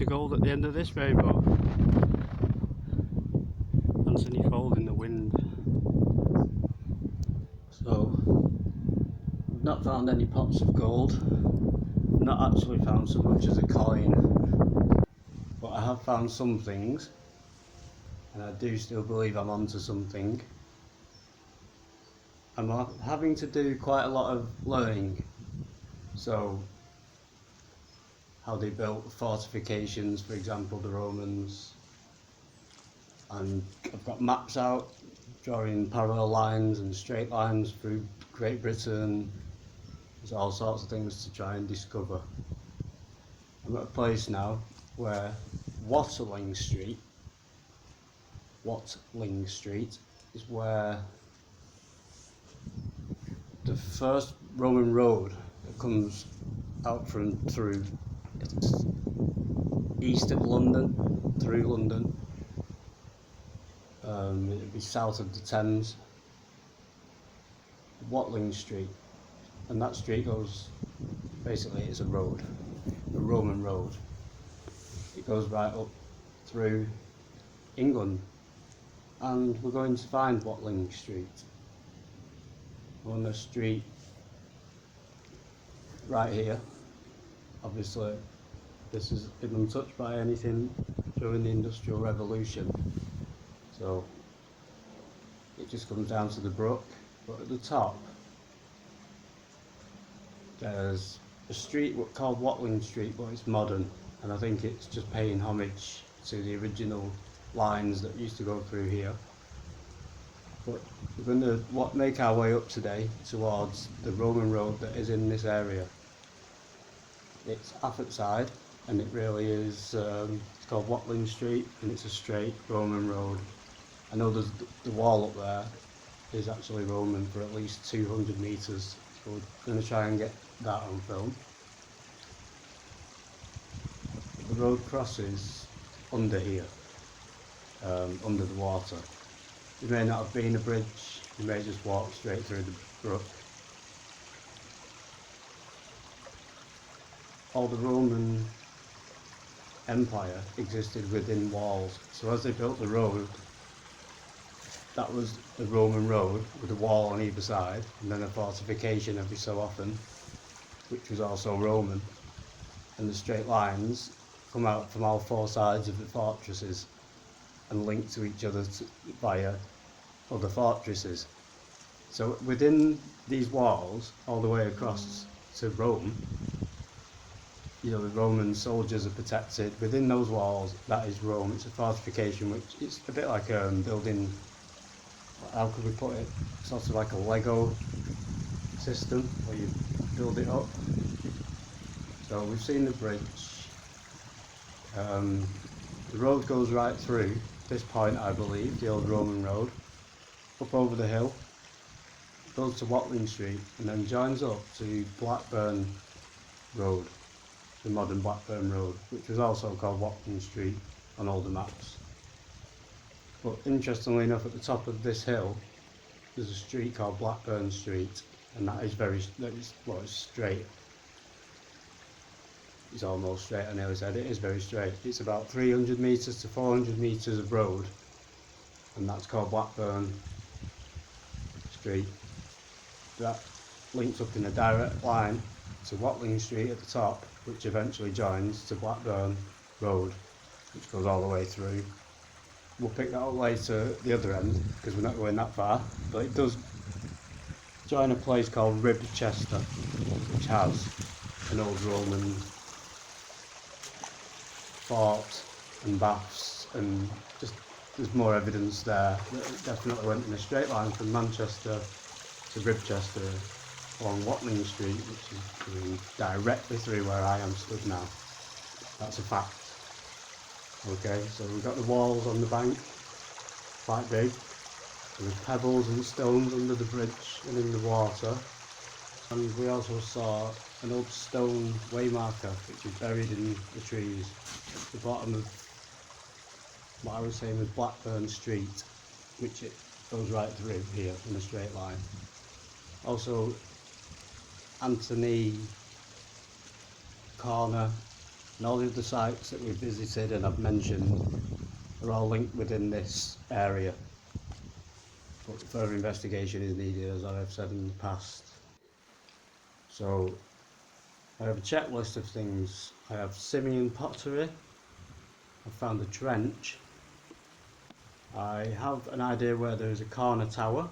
of gold at the end of this rainbow. Anthony fold in the wind. So, I've not found any pots of gold. Not actually found so much as a coin, but I have found some things, and I do still believe I'm onto something. I'm having to do quite a lot of learning. So, how they built fortifications, for example, the Romans. And I've got maps out drawing parallel lines and straight lines through Great Britain. There's all sorts of things to try and discover. I'm at a place now where Watling Street is where the first Roman road that comes out through east of London, through London. It'd be south of the Thames. Watling Street, and that street goes, basically it's a road, a Roman road. It goes right up through England, and we're going to find Watling Street. We're on the street right here. Obviously this has been untouched by anything during the Industrial Revolution, so it just comes down to the brook. But at the top there's a street called Watling Street, but it's modern, and I think it's just paying homage to the original lines that used to go through here. But we're going to make our way up today towards the Roman road that is in this area. It's Affetside, and it really is, it's called Watling Street, and it's a straight Roman road. I know there's the wall up there is actually Roman for at least 200 metres, so we're going to try and get that on film. The road crosses under here, under the water. There may not have been a bridge, you may just walk straight through the brook. All the Roman Empire existed within walls, so as they built the road, that was the Roman road with a wall on either side, and then a fortification every so often, which was also Roman, and the straight lines come out from all four sides of the fortresses and link to each other via other fortresses. So within these walls, all the way across to Rome, you know, the Roman soldiers are protected. Within those walls, that is Rome. It's a fortification, which it's a bit like building, how could we put it, sort of like a Lego system where you build it up. So we've seen the bridge. The road goes right through this point, I believe, the old Roman road, up over the hill, goes to Watling Street, and then joins up to Blackburn Road, the modern Blackburn Road, which was also called Watling Street on older maps. But interestingly enough, at the top of this hill, there's a street called Blackburn Street, and that is it's straight. It's almost straight, I nearly said it is very straight. It's about 300 metres to 400 metres of road, and that's called Blackburn Street. That links up in a direct line to Watling Street at the top, which eventually joins to Blackburn Road, which goes all the way through. We'll pick that up later at the other end, because we're not going that far, but it does join a place called Ribchester, which has an old Roman fort and baths, and just there's more evidence there that it definitely went in a straight line from Manchester to Ribchester along Watling Street, which is going directly through where I am stood now. That's a fact. Okay, so we've got the walls on the bank, quite big. There's pebbles and stones under the bridge and in the water. And we also saw an old stone waymarker, which is buried in the trees at the bottom of what I was saying was Blackburn Street, which it goes right through here in a straight line. Also, Anthony Corner And all the other sites that we've visited and I've mentioned are all linked within this area. But further investigation is needed, as I have said in the past. So I have a checklist of things. I have Simian pottery. I've found a trench. I have an idea where there is a corner tower.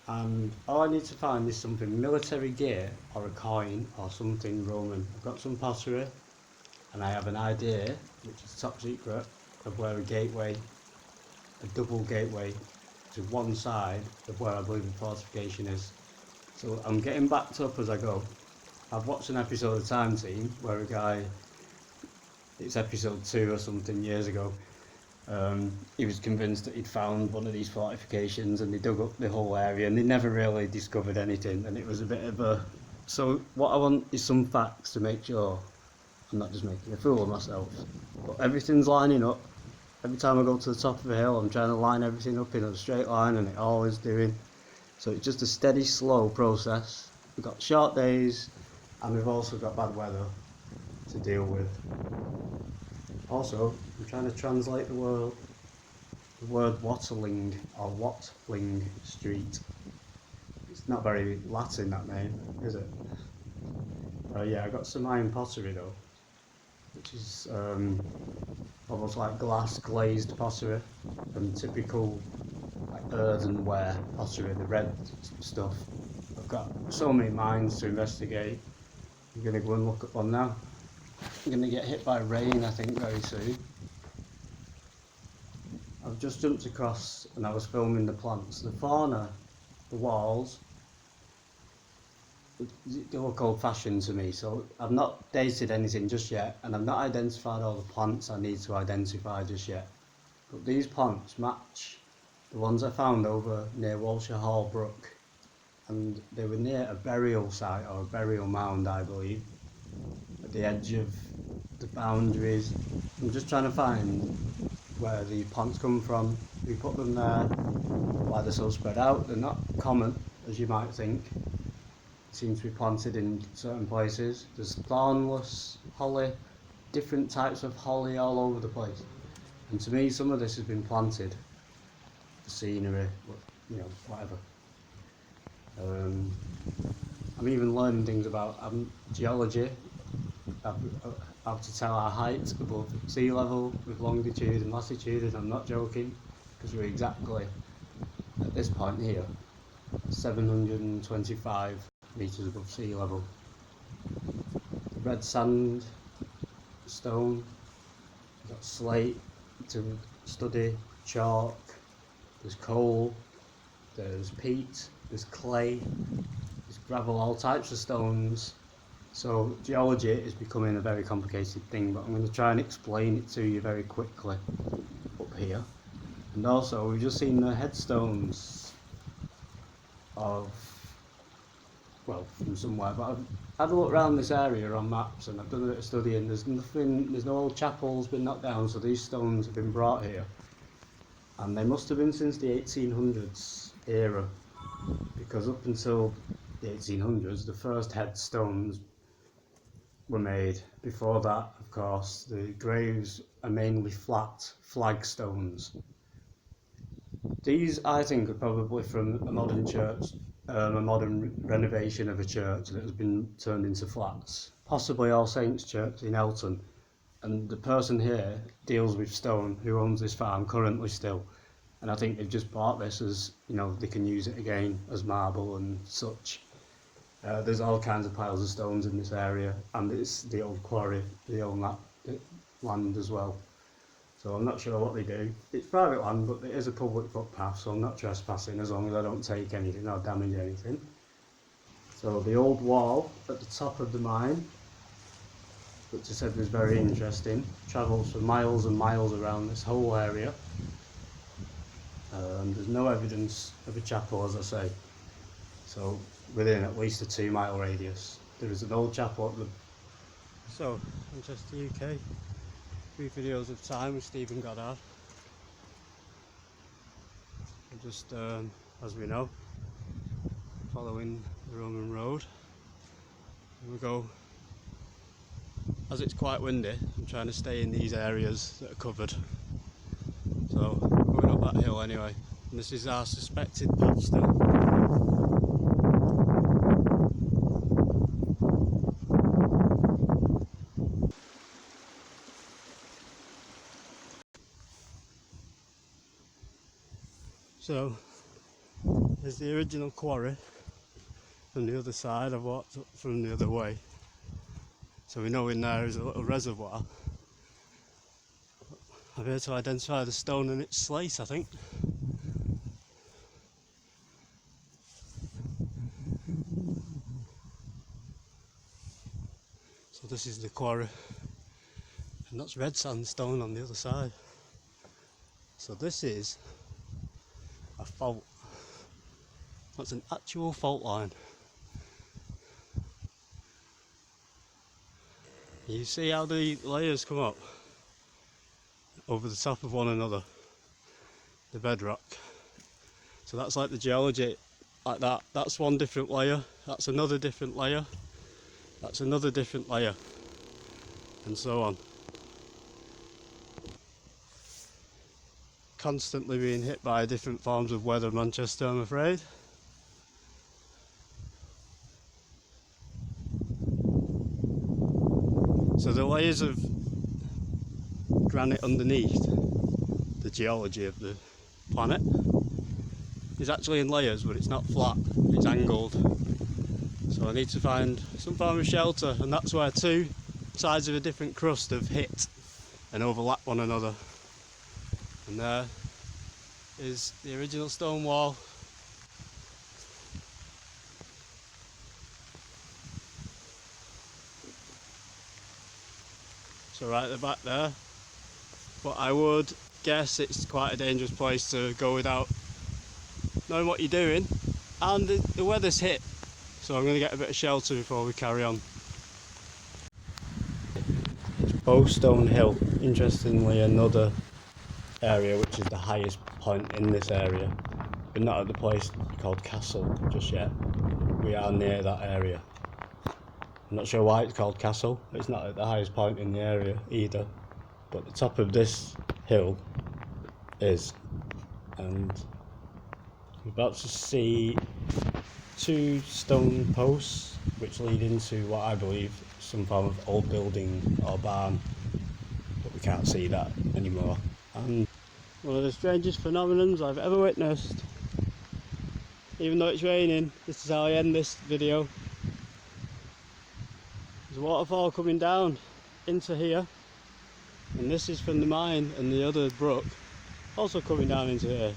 And all I need to find is something military gear or a coin or something Roman. I've got some pottery and I have an idea, which is top secret, of where a gateway, a double gateway to one side of where I believe the fortification is. So I'm getting backed up as I go. I've watched an episode of Time Team where a guy, it's episode 2 or something years ago, he was convinced that he'd found one of these fortifications and they dug up the whole area and they never really discovered anything, and it was a bit of a... So what I want is some facts to make sure I'm not just making a fool of myself. But everything's lining up. Every time I go to the top of a hill I'm trying to line everything up in a straight line and it always doing. So it's just a steady, slow process. We've got short days and we've also got bad weather to deal with. Also, I'm trying to translate the word Watling or Watling Street. It's not very Latin, that name, is it? Yeah, I got some iron pottery though, which is almost like glass glazed pottery, and typical like earthenware pottery, the red stuff. I've got so many mines to investigate. I'm going to go and look at one now. I'm going to get hit by rain, I think, very soon. I've just jumped across and I was filming the plants. The fauna, the walls, they look old fashioned to me, so I've not dated anything just yet and I've not identified all the plants I need to identify just yet. But these plants match the ones I found over near Walshire Hall Brook, and they were near a burial site or a burial mound, I believe, at the edge of the boundaries. I'm just trying to find where the plants come from, who put them there, why they're so spread out. They're not common as you might think. They seem to be planted in certain places. There's thornless holly, different types of holly all over the place. And to me, some of this has been planted for scenery, you know, whatever. I'm even learning things about geology. How to tell our height above sea level with longitude and latitude, and I'm not joking, because we're exactly at this point here 725 metres above sea level. Red sand, stone, we've got slate to study, chalk, there's coal, there's peat, there's clay, there's gravel, all types of stones. So geology is becoming a very complicated thing, but I'm going to try and explain it to you very quickly up here. And also, we've just seen the headstones of, well, from somewhere, but I've had a look around this area on maps and I've done a bit of studying. There's no old chapels been knocked down, so these stones have been brought here. And they must have been since the 1800s era, because up until the 1800s, the first headstones were made. Before that, of course, the graves are mainly flat flagstones. These, I think, are probably from a modern church, a modern renovation of a church that has been turned into flats. Possibly All Saints Church in Elton. And the person here deals with stone, who owns this farm currently still. And I think they've just bought this as, you know, they can use it again as marble and such. There's all kinds of piles of stones in this area, and it's the old quarry, they own that land as well. So I'm not sure what they do. It's private land, but it is a public footpath, so I'm not trespassing as long as I don't take anything or damage anything. So the old wall at the top of the mine, which I said was very interesting, travels for miles and miles around this whole area. There's no evidence of a chapel, as I say. So within at least a 2-mile radius, there is an old chapel at the... So, Manchester UK, 3 videos of time with Stephen Goddard. And just, as we know, following the Roman road. Here we go as it's quite windy, I'm trying to stay in these areas that are covered. So going up that hill anyway, and this is our suspected path still. So there's the original quarry on the other side. I've walked up from the other way, so we know in there is a little reservoir. I'm here to identify the stone and its slate, I think. So this is the quarry, and that's red sandstone on the other side. So this is a fault. That's an actual fault line. You see how the layers come up over the top of one another, the bedrock. So that's like the geology, like that. That's one different layer, that's another different layer, that's another different layer, and so on. Constantly being hit by different forms of weather, Manchester, I'm afraid. So the layers of granite underneath, the geology of the planet, is actually in layers, but it's not flat, it's angled. So I need to find some form of shelter, and that's where two sides of a different crust have hit and overlap one another. And there is the original stone wall. So right at the back there, but I would guess it's quite a dangerous place to go without knowing what you're doing, and the weather's hit, so I'm going to get a bit of shelter before we carry on. It's Bowstone Hill, interestingly another area which is the highest point in this area. We're not at the place called Castle just yet, we are near that area. I'm not sure why it's called Castle, it's not at the highest point in the area either, but the top of this hill is, and we're about to see two stone posts which lead into what I believe is some form of old building or barn, but we can't see that anymore. And one of the strangest phenomenons I've ever witnessed, even though it's raining, this is how I end this video. There's a waterfall coming down into here, and this is from the mine, and the other brook also coming down into here,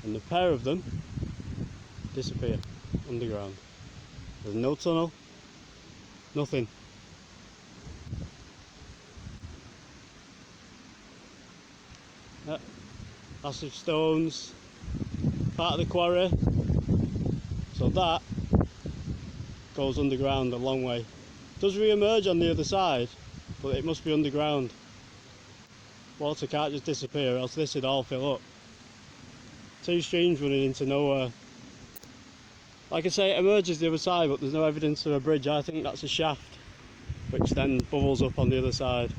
and the pair of them disappear underground. There's no tunnel, nothing. Massive stones, part of the quarry, so that goes underground a long way. It does re-emerge on the other side, but it must be underground. Water can't just disappear, else this would all fill up. Two streams running into nowhere. Like I say, it emerges the other side, but there's no evidence of a bridge. I think that's a shaft, which then bubbles up on the other side.